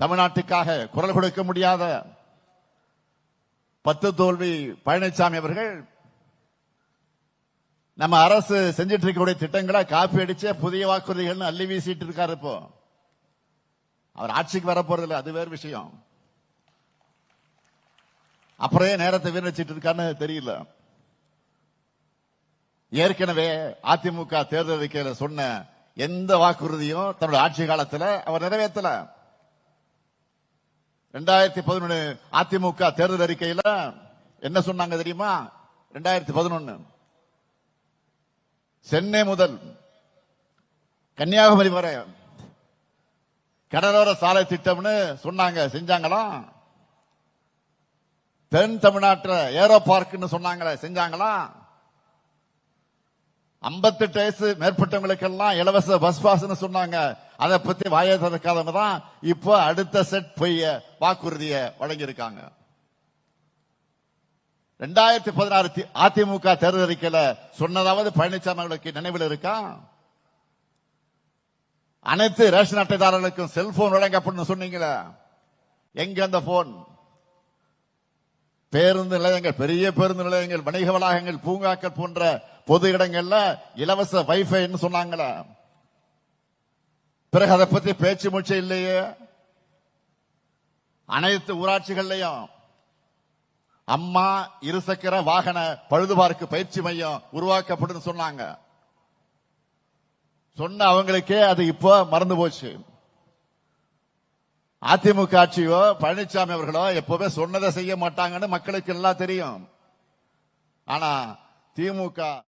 தமிழ்நாட்டுக்காக குரல் கொடுக்க முடியாத 10 தோல்வி பழனிசாமி அவர்கள் நம்ம அரசு செஞ்சிட்டு இருக்கக்கூடிய திட்டங்களை காப்பி அடிச்ச புதிய வாக்குறுதிகள் அள்ளி வீசிட்டு இருக்காரு. இப்போ அவர் ஆட்சிக்கு வரப்போறதில்லை, அது வேறு விஷயம். அப்புறம் நேரத்தை வீணடிச்சிட்டு இருக்கான்னு தெரியல. ஏற்கனவே அதிமுக தேர்தல் அறிக்கையில் சொன்ன எந்த வாக்குறுதியும் தன்னுடைய ஆட்சி காலத்தில் அவர் நிறைவேற்றல. 2011 அதிமுக தேர்தல் அறிக்கையில் என்ன சொன்னாங்க தெரியுமா? 2011 சென்னை முதல் கன்னியாகுமரி வரை கடலோர சாலை திட்டம்னு சொன்னாங்க, செஞ்சாங்களா? தென் தமிழ்நாட்டில் ஏரோ பார்க்னு சொன்னாங்களே, செஞ்சாங்களா? 58 வயசு மேற்பட்டவங்களுக்கெல்லாம் இலவச பஸ் பாஸ்னு சொன்னாங்க, அதை பத்தி வாயை திறக்காதவங்க தான் இப்போ அடுத்த செட் பொய்ய வாக்குறுதியை வழங்கியிருக்காங்க. 2016 அதிமுக தேர்தல் அறிக்கையில சொன்னதாவது பழனிசாமி அவர்களுக்கு நினைவில் இருக்கா? அனைத்து ரேஷன் அட்டைதாரர்களுக்கும் செல்போன் வழங்கப்படும் சொன்னீங்களே, எங்க அந்த போன்? பேருந்து நிலையங்கள், பெரிய பேருந்து நிலையங்கள், வணிக வளாகங்கள், பூங்காக்கள் போன்ற பொது இடங்கள்ல இலவச வைஃபை சொன்னாங்களே, பிறகு அதை பத்தி பேச்சு மூச்சு இல்லையே. அனைத்து ஊராட்சிகள்லையும் அம்மா இருசக்கர வாகன பழுதுபார்க்கு பயிற்சி மையம் உருவாக்கப்படும் சொன்னாங்க. சொன்ன அவங்களுக்கே அது இப்போ மறந்து போச்சு. அதிமுக ஆட்சியோ பழனிசாமி அவர்களோ எப்பவுமே சொன்னதை செய்ய மாட்டாங்கன்னு மக்களுக்கு எல்லாம் தெரியும். ஆனா திமுக